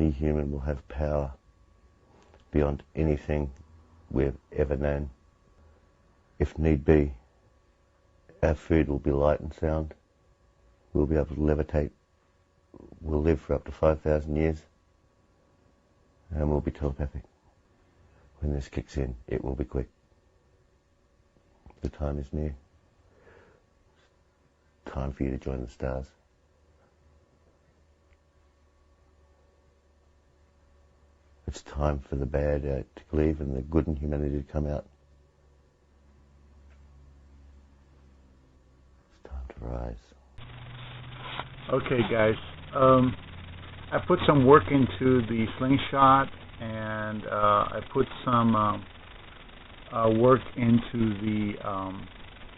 any human will have power beyond anything we've ever known. If need be, our food will be light and sound. We'll be able to levitate. We'll live for up to 5,000 years. And we'll be telepathic. When this kicks in, it will be quick. The time is near. It's time for you to join the stars. It's time for the bad to leave and the good in humanity to come out. It's time to rise. Okay, guys. I put some work into the Slingshot, and I put some work into the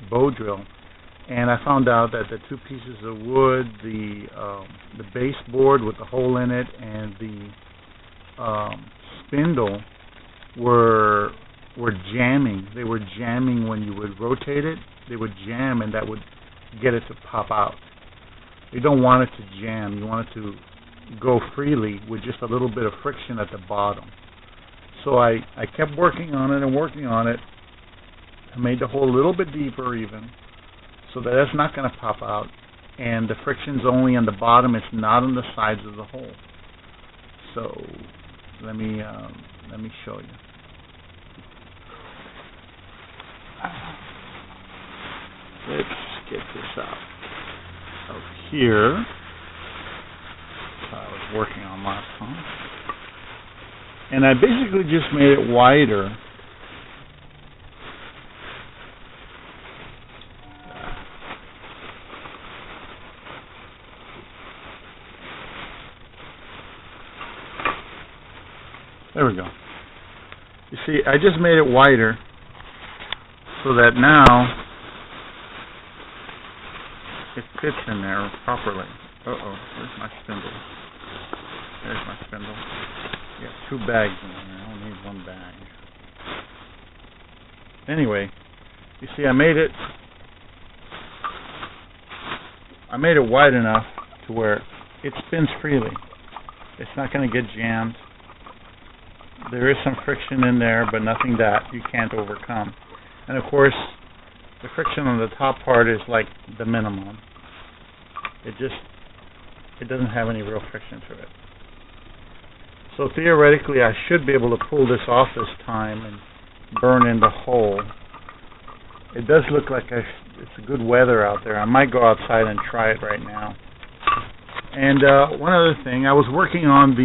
bow drill, and I found out that the two pieces of wood, the baseboard with the hole in it, and the spindle were jamming. They were jamming when you would rotate it. They would jam, and that would get it to pop out. You don't want it to jam. You want it to go freely with just a little bit of friction at the bottom. So I kept working on it and working on it. I made the hole a little bit deeper even, so that it's not going to pop out. And the friction's only on the bottom. It's not on the sides of the hole. So let me show you. Let's get this out of here. I was working on last time, and I basically just made it wider. There we go. You see, I just made it wider so that now it fits in there properly. Uh-oh, where's my spindle? There's my spindle. I got 2 bags in there. I don't need 1 bag. Anyway, you see, I made it wide enough to where it spins freely. It's not going to get jammed. There is some friction in there, but nothing that you can't overcome. And of course, the friction on the top part is like the minimum. It doesn't have any real friction to it. So theoretically, I should be able to pull this off this time and burn in the hole. It does look like it's good weather out there. I might go outside and try it right now. And one other thing, I was working on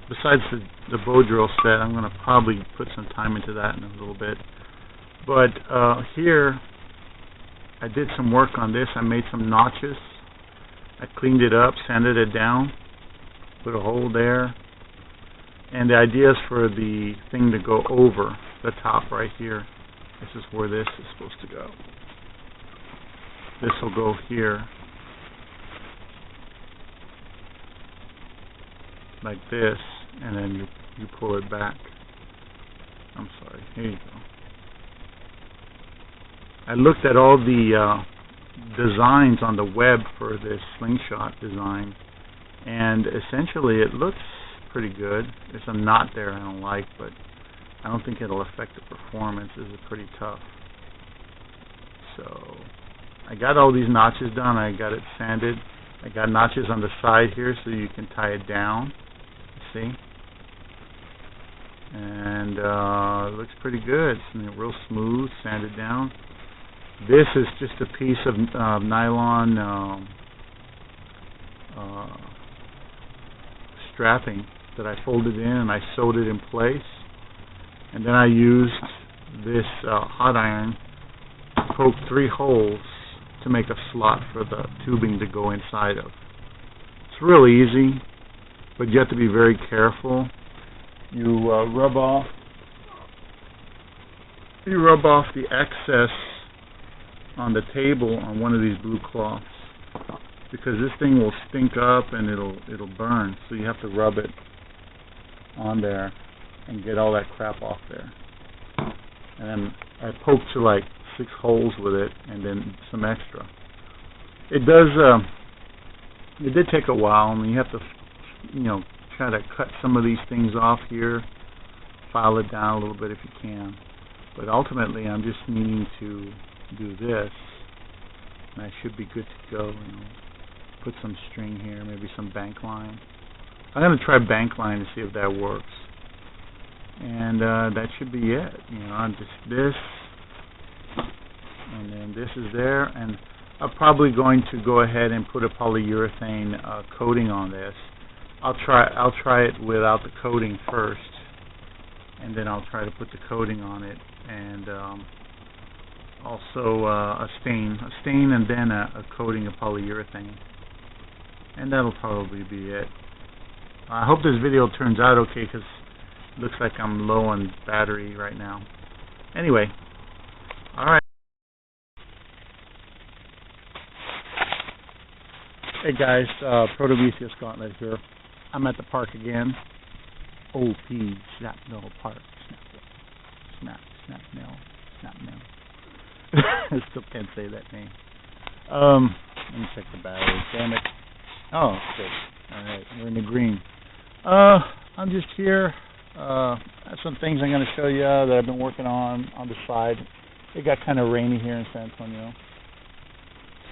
besides the bow drill set, I'm going to probably put some time into that in a little bit. But here, I did some work on this. I made some notches. I cleaned it up, sanded it down, put a hole there. And the idea is for the thing to go over the top right here. This is where this is supposed to go. This will go here, like this, and then you pull it back. I'm sorry, here you go. I looked at all the designs on the web for this Slingshot design, and essentially it looks pretty good. There's a knot there I don't like, but I don't think it'll affect the performance. This is pretty tough. So I got all these notches done. I got it sanded. I got notches on the side here so you can tie it down. See? And it looks pretty good. It's real smooth, sanded down. This is just a piece of nylon strapping that I folded in and I sewed it in place. And then I used this hot iron to poke 3 holes to make a slot for the tubing to go inside of. It's real easy, but you have to be very careful. You rub off the excess on the table on one of these blue cloths, because this thing will stink up and it'll burn. So you have to rub it on there and get all that crap off there. And then I poked to like 6 holes with it, and then some extra. It did take a while. I mean, you have to try to cut some of these things off here, file it down a little bit if you can. But ultimately, I'm just needing to do this, and I should be good to go. Put some string here, maybe some bank line. I'm going to try bank line to see if that works. And that should be it. Just this, and then this is there, and I'm probably going to go ahead and put a polyurethane coating on this. I'll try it without the coating first, and then I'll try to put the coating on it, and also a stain, and then a coating of polyurethane, and that'll probably be it. I hope this video turns out okay, because it looks like I'm low on battery right now. Anyway, alright. Hey guys, Protometheus Gauntlet here. I'm at the park again. OP Snapmill Park. Snapmill. I still can't say that name. Let me check the battery. Damn it. Oh, good. Alright, we're in the green. I'm just here. I have some things I'm going to show you that I've been working on the side. It got kind of rainy here in San Antonio,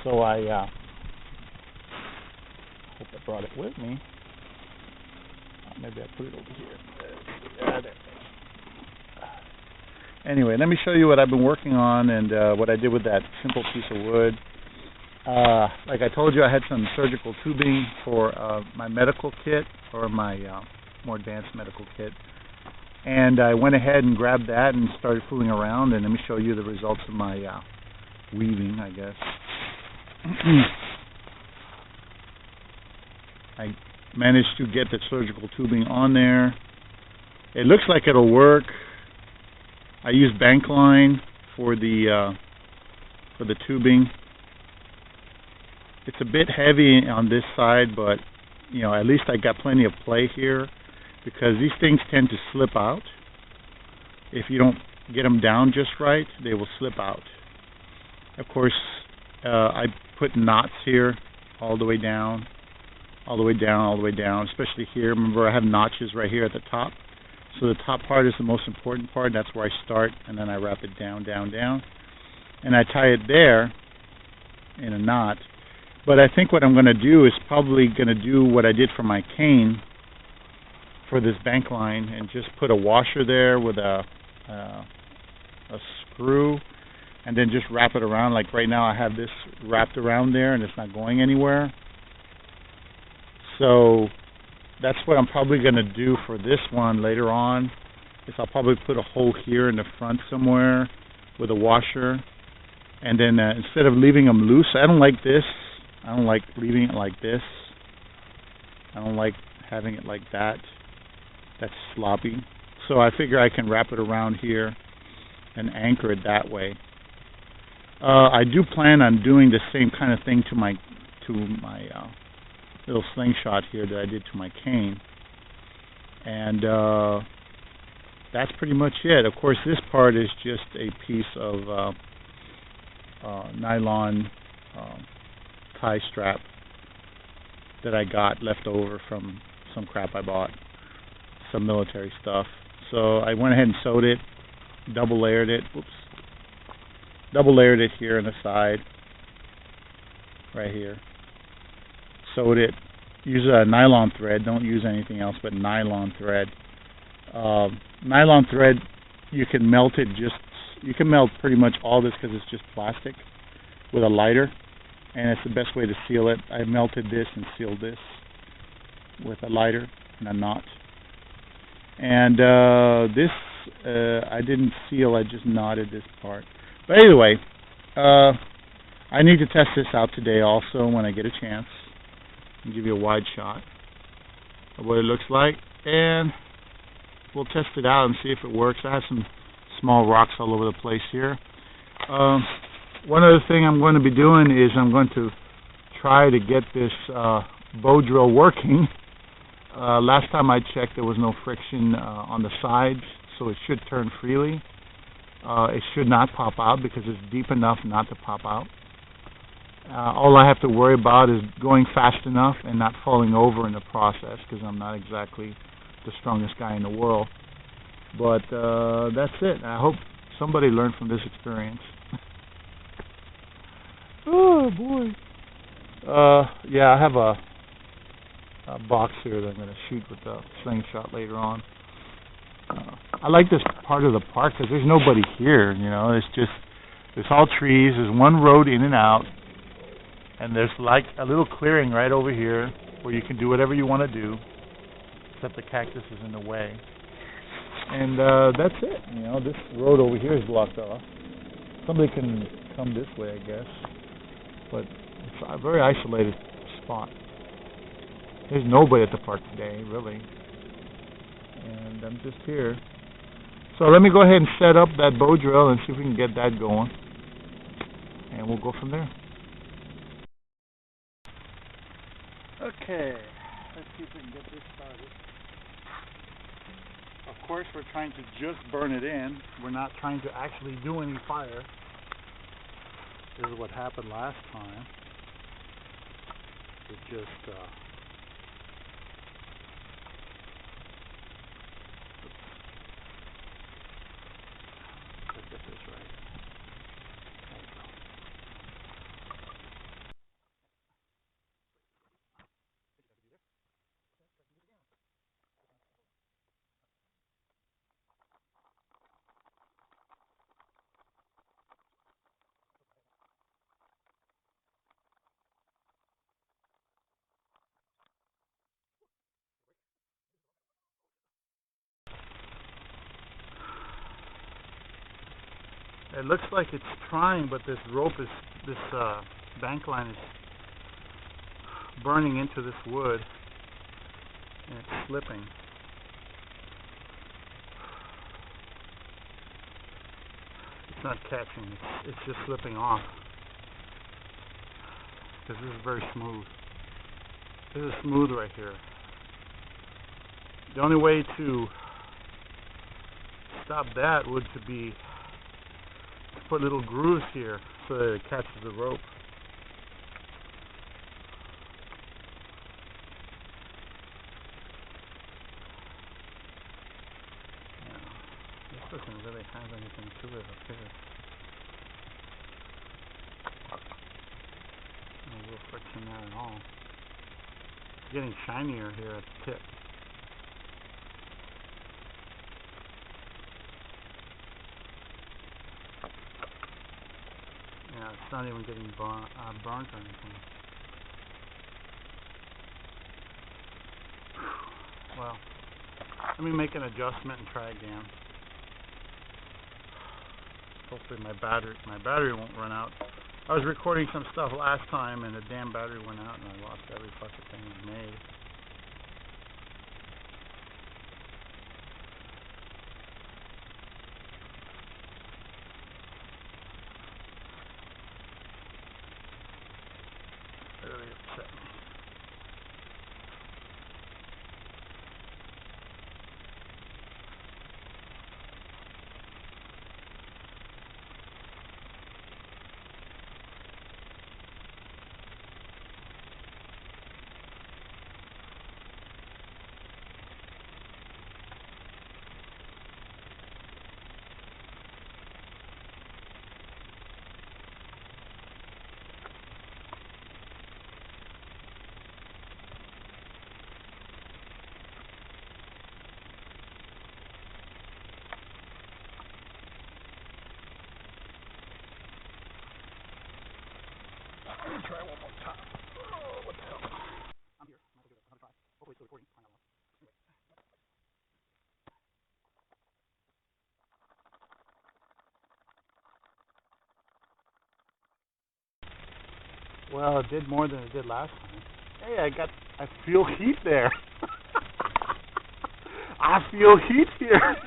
so I hope I brought it with me. Maybe I put it over here. There. Anyway, let me show you what I've been working on and what I did with that simple piece of wood. Like I told you, I had some surgical tubing for my medical kit, or my more advanced medical kit. And I went ahead and grabbed that and started fooling around, and let me show you the results of my weaving, I guess. I managed to get the surgical tubing on there. It looks like it'll work. I used bank line for the tubing. It's a bit heavy on this side, but at least I got plenty of play here, because these things tend to slip out. If you don't get them down just right, they will slip out. Of course, I put knots here all the way down, all the way down, all the way down, especially here. Remember, I have notches right here at the top. So the top part is the most important part. That's where I start, and then I wrap it down, down, down. And I tie it there in a knot. But I think what I'm going to do is probably going to do what I did for my cane for this bank line, and just put a washer there with a screw, and then just wrap it around. Like right now I have this wrapped around there and it's not going anywhere. So that's what I'm probably going to do for this one later on, is I'll probably put a hole here in the front somewhere with a washer, and then instead of leaving them loose, I don't like this. I don't like leaving it like this. I don't like having it like that. That's sloppy. So I figure I can wrap it around here and anchor it that way. I do plan on doing the same kind of thing to my little slingshot here that I did to my cane. And that's pretty much it. Of course, this part is just a piece of nylon tie strap that I got left over from some crap I bought, some military stuff. So I went ahead and sewed it, double layered it. Oops. Double layered it here on the side, right here. Sewed it. Use a nylon thread. Don't use anything else but nylon thread. Nylon thread, you can melt it. You can melt pretty much all this because it's just plastic with a lighter, and it's the best way to seal it. I melted this and sealed this with a lighter and a knot. And this I didn't seal. I just knotted this part. But anyway, I need to test this out today also when I get a chance. I'll give you a wide shot of what it looks like, and we'll test it out and see if it works. I have some small rocks all over the place here. One other thing I'm going to be doing is I'm going to try to get this bow drill working. Last time I checked, there was no friction on the sides, so it should turn freely. It should not pop out because it's deep enough not to pop out. All I have to worry about is going fast enough and not falling over in the process, because I'm not exactly the strongest guy in the world. But that's it. I hope somebody learned from this experience. Oh boy. Yeah, I have a box here that I'm going to shoot with the Slingshot later on. I like this part of the park because there's nobody here. You know, there's all trees. There's one road in and out, and there's like a little clearing right over here where you can do whatever you want to do, except the cactus is in the way. And that's it. You know, this road over here is blocked off. Somebody can come this way, I guess, but it's a very isolated spot. There's nobody at the park today, really, and I'm just here. So let me go ahead and set up that bow drill and see if we can get that going, and we'll go from there. Okay, let's see if we can get this started. Of course, we're trying to just burn it in. We're not trying to actually do any fire. This is what happened last time. It just let's get this right. There you go. It looks like it's trying, but this bank line is burning into this wood, and it's slipping. It's not catching. It's just slipping off. Because this is very smooth. This is smooth right here. The only way to stop that would be to put little grooves here so that it catches the rope. Yeah, this doesn't really have anything to it up here. No real friction there at all. It's getting shinier here at the tip. Yeah, it's not even getting burnt or anything. Well, let me make an adjustment and try again. Hopefully my battery won't run out. I was recording some stuff last time and the damn battery went out and I lost every fucking thing I made. Really upset me. Let me try one more time. Oh, what the hell? I'm here. I'm going to try. Hopefully it's still recording. Find out one. Anyway. Well, it did more than it did last time. Hey, I feel heat there. I feel heat here.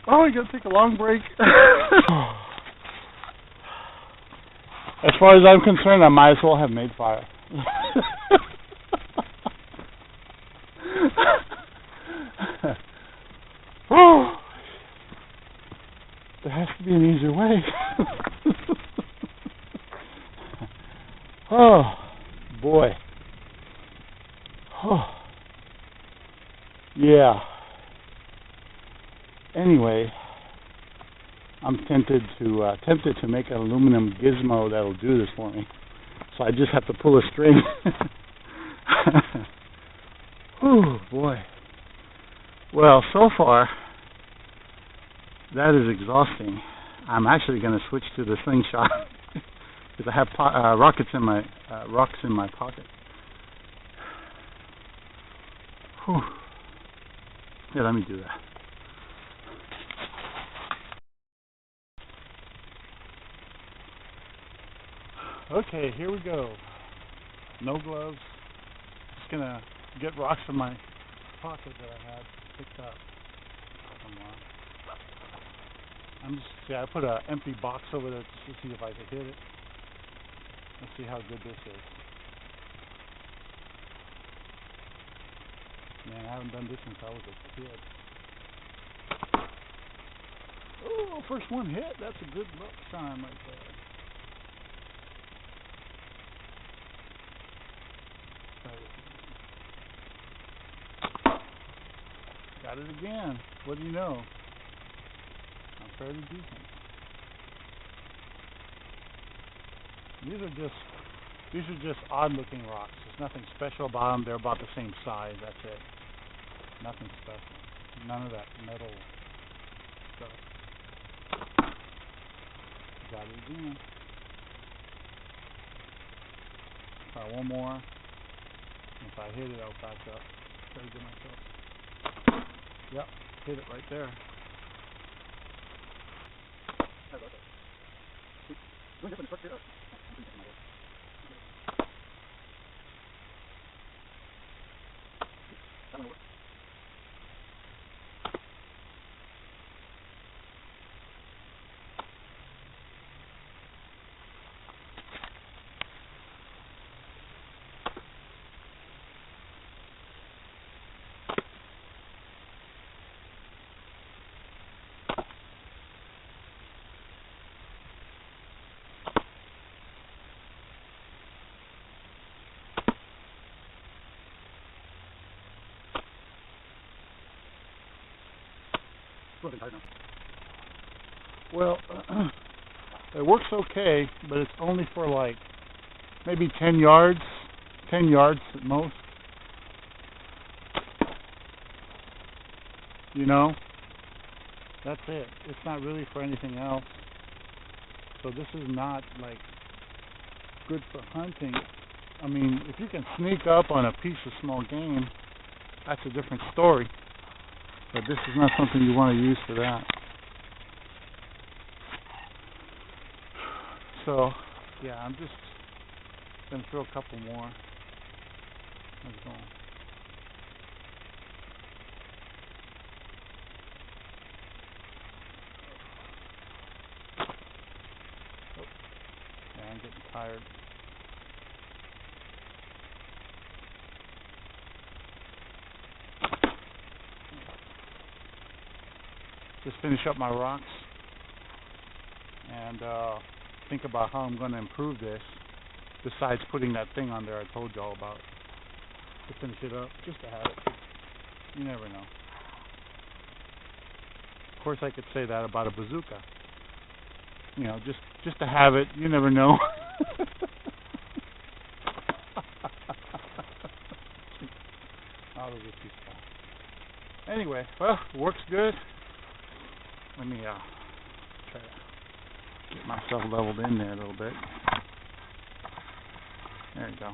Oh, I gotta take a long break. As far as I'm concerned, I might as well have made fire. has to be an easier way. Oh, boy. Oh. Yeah. Anyway, I'm tempted to make an aluminum gizmo that'll do this for me. So I just have to pull a string. Oh, boy. Well, so far, that is exhausting. I'm actually going to switch to the Slingshot because I have rocks in my pocket. Whew. Yeah, let me do that. Okay, here we go. No gloves. Just gonna get rocks from my pocket that I had picked up somewhere. I put an empty box over there just to see if I could hit it. Let's see how good this is. Man, I haven't done this since I was a kid. Oh, first one hit. That's a good luck sign right there. Got it again. What do you know? I'm fairly decent. These are just odd-looking rocks. There's nothing special about them. They're about the same size. That's it. Nothing special. None of that metal stuff. Got it again. Try one more. If I hit it, I'll back up. Try to get myself. Yep, hit it right there. Well, it works okay, but it's only for like maybe 10 yards at most. You know, that's it. It's not really for anything else. So this is not like good for hunting. I mean, if you can sneak up on a piece of small game, that's a different story. But this is not something you want to use for that. So, yeah, I'm just going to throw a couple more. Let's go. Oh, yeah, I'm getting tired. Just finish up my rocks and think about how I'm going to improve this, besides putting that thing on there I told you all about, to finish it up, just to have it. You never know. Of course I could say that about a bazooka. You know, just to have it, you never know. Oh, those are too small. Anyway, well, works good. Let me try to get myself leveled in there a little bit. There you go.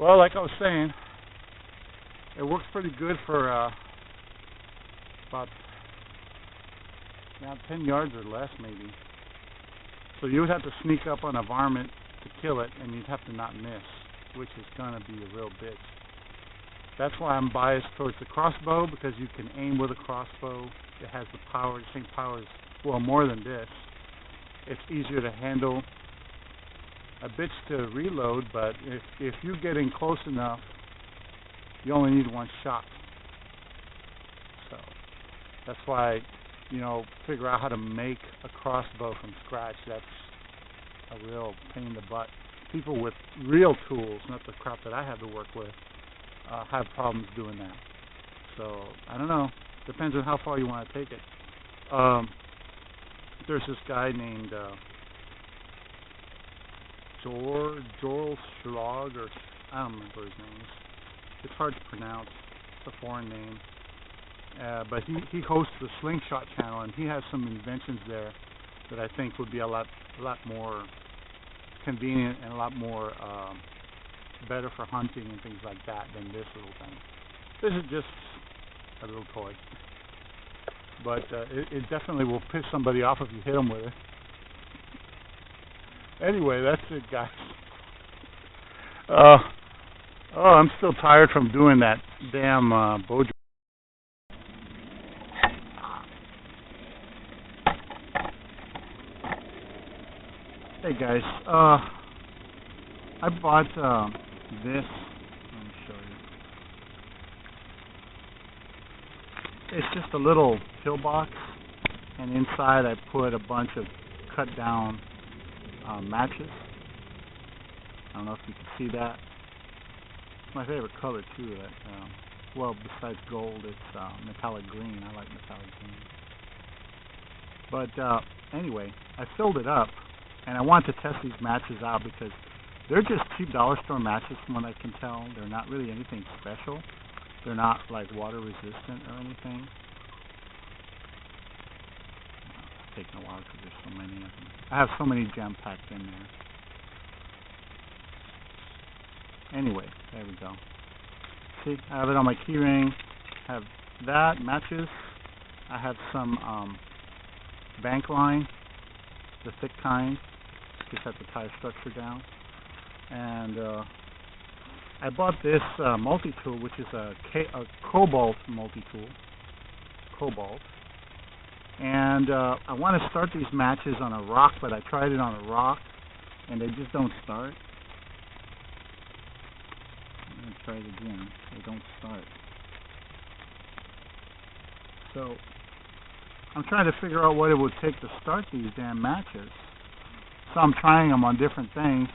Well, like I was saying, it works pretty good for about 10 yards or less maybe. So you would have to sneak up on a varmint to kill it, and you'd have to not miss, which is going to be a real bitch. That's why I'm biased towards the crossbow, because you can aim with a crossbow. It has the power, the same powers, well, more than this. It's easier to handle. A bitch to reload, but if you're getting close enough, you only need one shot. So that's why figure out how to make a crossbow from scratch. That's a real pain in the butt. People with real tools, not the crap that I have to work with, have problems doing that. So, I don't know. Depends on how far you want to take it. There's this guy named Joel Schlog, or I don't remember his name. It's hard to pronounce. It's a foreign name. But he hosts the Slingshot channel, and he has some inventions there that I think would be a lot more convenient and a lot more better for hunting and things like that than this little thing. This is just a little toy. But it definitely will piss somebody off if you hit them with it. Anyway, that's it, guys. I'm still tired from doing that damn bow. Hey guys, I bought this. Let me show you. It's just a little pillbox, and inside I put a bunch of cut down matches. I don't know if you can see that. It's my favorite color too. Well, besides gold, it's metallic green. I like metallic green. But anyway, I filled it up, and I want to test these matches out because they're just cheap dollar store matches from what I can tell. They're not really anything special. They're not like water resistant or anything. It's taking a while because there's so many of them. I have so many jam packed in there. Anyway, there we go. See, I have it on my key ring. I have that, matches. I have some bank line, the thick kind. Just have to tie a structure down. And I bought this multi-tool, which is a cobalt multi-tool. Cobalt. And I want to start these matches on a rock, but I tried it on a rock, and they just don't start. I'm going to try it again. They don't start. So I'm trying to figure out what it would take to start these damn matches. So I'm trying them on different things.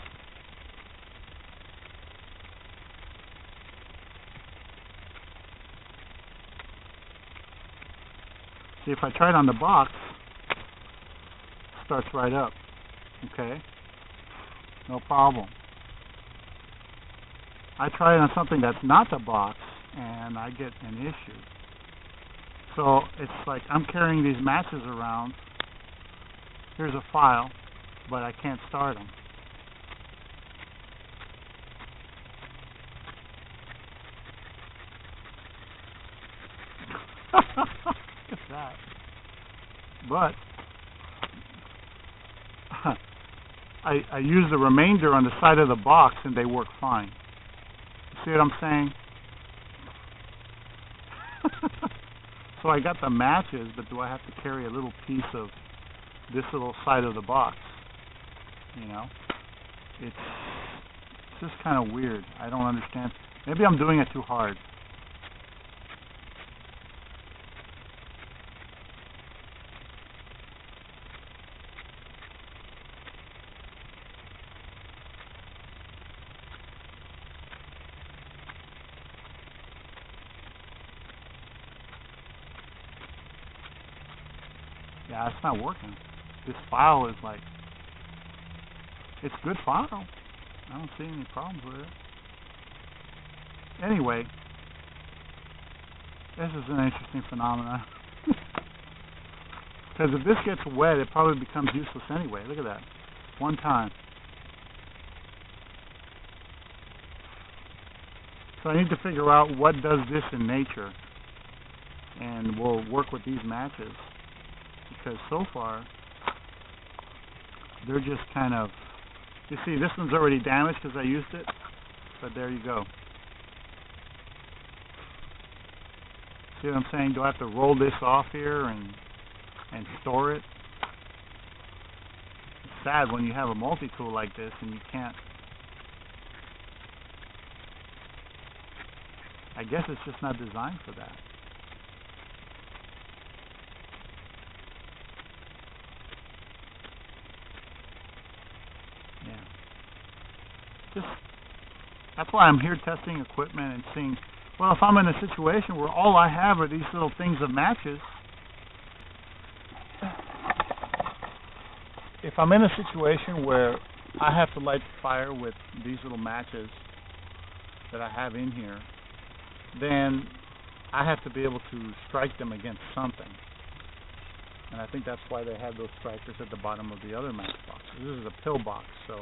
See, if I try it on the box, it starts right up. Okay? No problem. I try it on something that's not the box, and I get an issue. So it's like I'm carrying these matches around. Here's a file, but I can't start them. Look at that. But I use the remainder on the side of the box and they work fine. See what I'm saying? So I got the matches, but do I have to carry a little piece of this little side of the box? You know? It's just kind of weird. I don't understand. Maybe I'm doing it too hard. Yeah, it's not working. This file is like, it's a good file. I don't see any problems with it. Anyway, this is an interesting phenomenon. Because if this gets wet, it probably becomes useless anyway. Look at that. One time. So I need to figure out what does this in nature. And we'll work with these matches. Because so far, they're just kind of, you see, this one's already damaged because I used it, but there you go. See what I'm saying? Do I have to roll this off here and store it? It's sad when you have a multi-tool like this and you can't. I guess it's just not designed for that. just, that's why I'm here testing equipment and seeing, well, if I'm in a situation where all I have are these little things of matches, if I'm in a situation where I have to light the fire with these little matches that I have in here, then I have to be able to strike them against something. And I think that's why they have those strikers at the bottom of the other matchbox. This is a pill box, so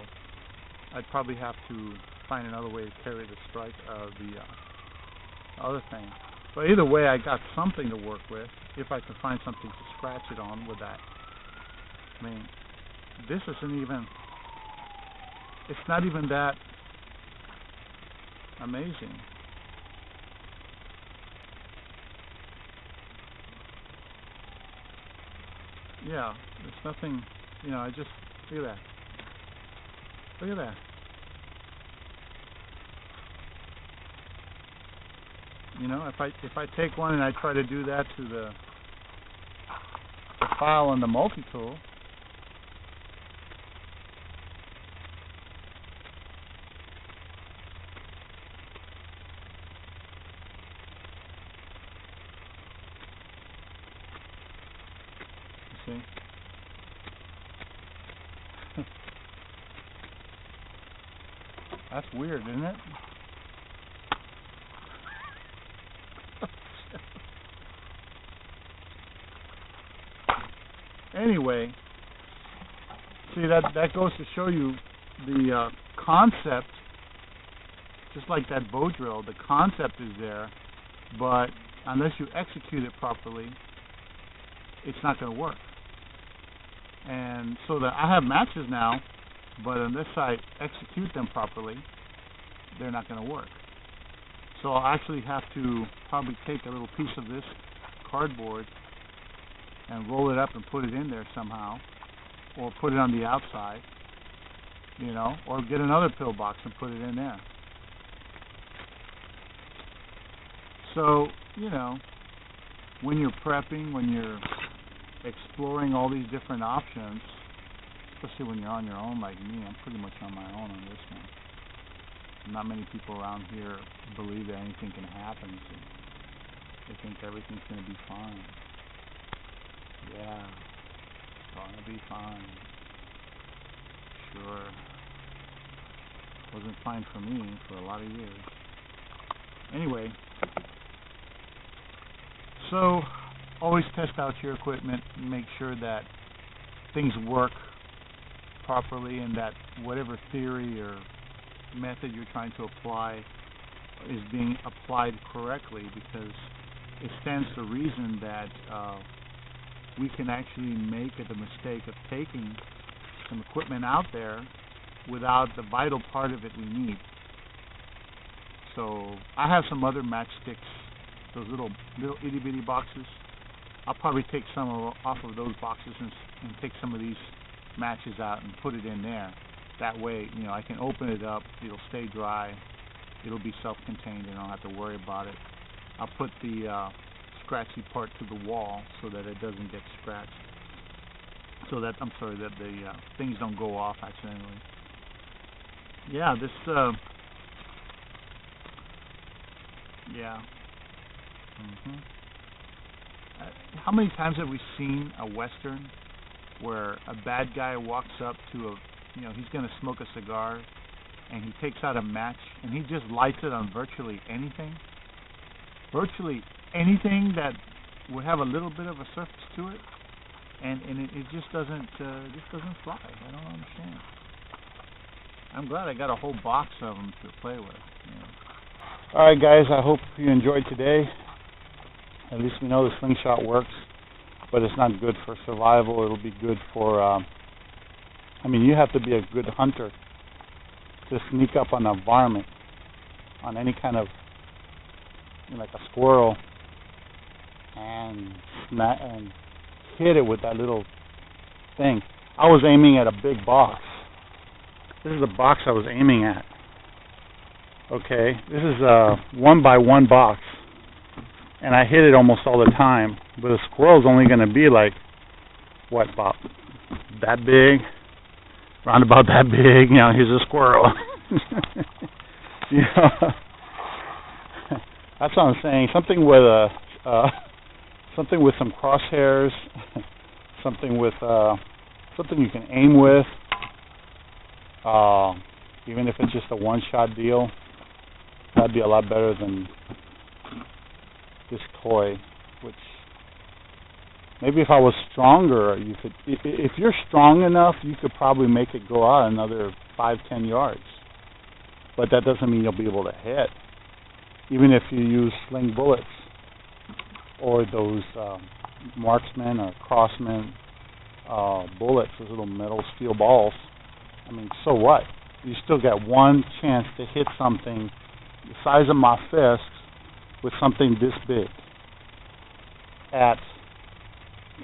I'd probably have to find another way to carry the other thing. But either way, I got something to work with if I can find something to scratch it on with that. I mean, this isn't even, it's not even that amazing. Yeah, there's nothing, I just, look at that. Look at that. If I take one and I try to do that to the file on the multi-tool, you see? That's weird, isn't it? Anyway, see, that goes to show you the concept, just like that bow drill, the concept is there, but unless you execute it properly, it's not going to work. And so that I have matches now, but unless I execute them properly, they're not going to work. So I'll actually have to probably take a little piece of this cardboard and roll it up and put it in there somehow, or put it on the outside, or get another pill box and put it in there. So, when you're prepping, when you're exploring all these different options, especially when you're on your own like me, I'm pretty much on my own on this one. Not many people around here believe that anything can happen, so they think everything's going to be fine. Yeah, it's gonna be fine. Sure. Wasn't fine for me for a lot of years. Anyway, so always test out your equipment and make sure that things work properly and that whatever theory or method you're trying to apply is being applied correctly, because it stands to reason that we can actually make the mistake of taking some equipment out there without the vital part of it we need. So I have some other matchsticks, those little itty bitty boxes. I'll probably take some off of those boxes and take some of these matches out and put it in there. That way, I can open it up, it'll stay dry, it'll be self-contained, and I don't have to worry about it. I'll put the scratchy part to the wall so that it doesn't get scratched, so that that the things don't go off accidentally. Yeah, this how many times have we seen a Western where a bad guy walks up to he's going to smoke a cigar, and he takes out a match and he just lights it on virtually anything that would have a little bit of a surface to it, and it just doesn't fly. I don't understand. I'm glad I got a whole box of them to play with. All right, guys, I hope you enjoyed today. At least we know the slingshot works, but it's not good for survival. It'll be good for, you have to be a good hunter to sneak up on a varmint, on any kind of, like a squirrel, and hit it with that little thing. I was aiming at a big box. This is the box I was aiming at. Okay, this is a 1x1 box, and I hit it almost all the time. But a squirrel's only going to be like, what, about that big? Round about that big. Here's a squirrel. Yeah. That's what I'm saying. Something with something with some crosshairs, something with something you can aim with. Even if it's just a one-shot deal, that'd be a lot better than this toy. Which maybe if I was stronger, you could. If you're strong enough, you could probably make it go out another 5-10 yards. But that doesn't mean you'll be able to hit. Even if you use sling bullets or those marksman or crossman bullets, those little metal steel balls. I mean, so what? You still got one chance to hit something the size of my fist with something this big at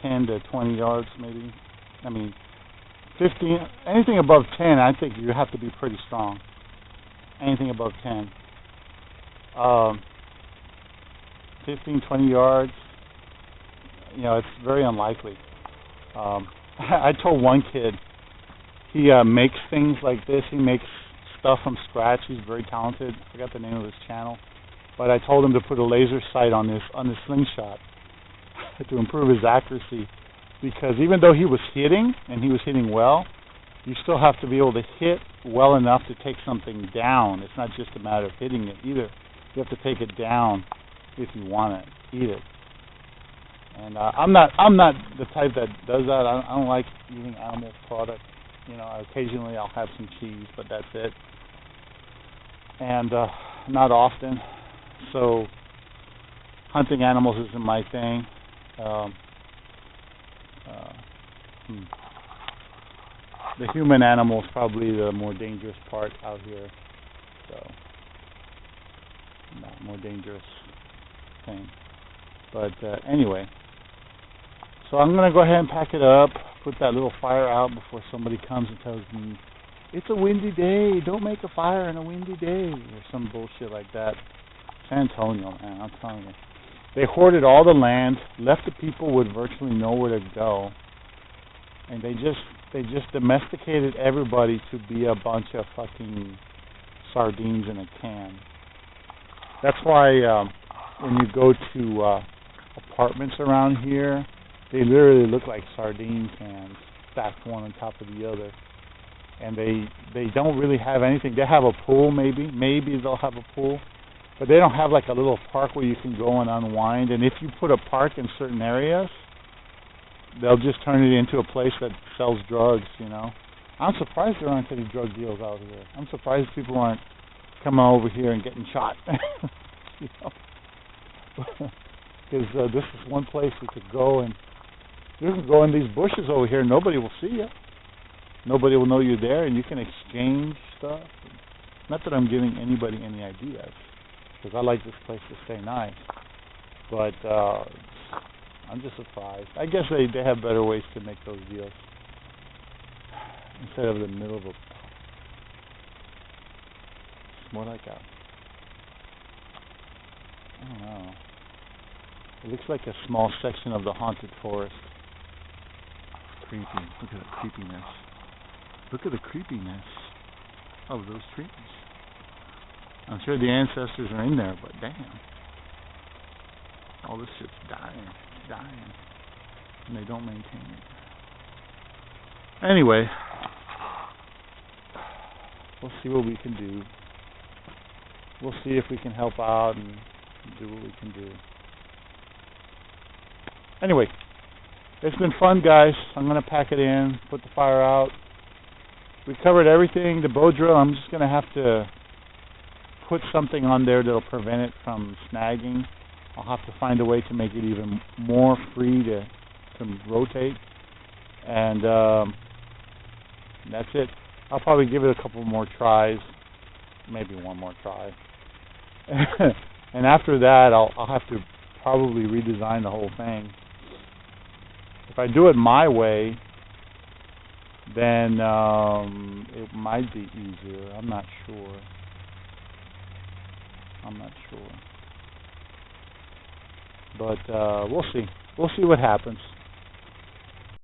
10 to 20 yards, maybe. I mean, 15, anything above 10, I think you have to be pretty strong. Anything above 10. 15, 20 yards, you know, it's very unlikely. I told one kid, he makes things like this. He makes stuff from scratch. He's very talented. I forgot the name of his channel. But I told him to put a laser sight on his Slingshot to improve his accuracy. Because even though he was hitting, and he was hitting well, you still have to be able to hit well enough to take something down. It's not just a matter of hitting it either. You have to take it down if you want to eat it. And I'm not the type that does that. I don't like eating animal product. You know, occasionally I'll have some cheese, but that's it. And not often. So hunting animals isn't my thing. The human animal is probably the more dangerous part out here. So, more dangerous thing. But anyway, so I'm going to go ahead and pack it up, put that little fire out before somebody comes and tells me, it's a windy day, don't make a fire on a windy day, or some bullshit like that. San Antonio, man, I'm telling you. They hoarded all the land, left the people with virtually nowhere to go, and they just domesticated everybody to be a bunch of fucking sardines in a can. That's why when you go to apartments around here, they literally look like sardine cans stacked one on top of the other. And they don't really have anything. They have a pool, maybe they'll have a pool, but they don't have like a little park where you can go and unwind. And if you put a park in certain areas, they'll just turn it into a place that sells drugs, you know. I'm surprised there aren't any drug deals out here. I'm surprised people aren't coming over here and getting shot. You know, because this is one place we could go, and you can go in these bushes over here. Nobody will see you. Nobody will know you're there, and you can exchange stuff. Not that I'm giving anybody any ideas, because I like this place to stay nice. But I'm just surprised. I guess they have better ways to make those deals instead of the middle of a. It's more like a. I don't know. It looks like a small section of the haunted forest. It's creepy. Look at the creepiness. Look at the creepiness of those trees. I'm sure the ancestors are in there, but damn. All this shit's dying. And they don't maintain it. Anyway, we'll see what we can do. We'll see if we can help out and do what we can do. Anyway, it's been fun, guys. I'm going to pack it in, put the fire out. We covered everything. The bow drill, I'm just going to have to put something on there that'll prevent it from snagging. I'll have to find a way to make it even more free to rotate. And that's it. I'll probably give it a couple more tries. Maybe one more try. And after that, I'll have to probably redesign the whole thing. If I do it my way, then it might be easier. I'm not sure. But we'll see. We'll see what happens.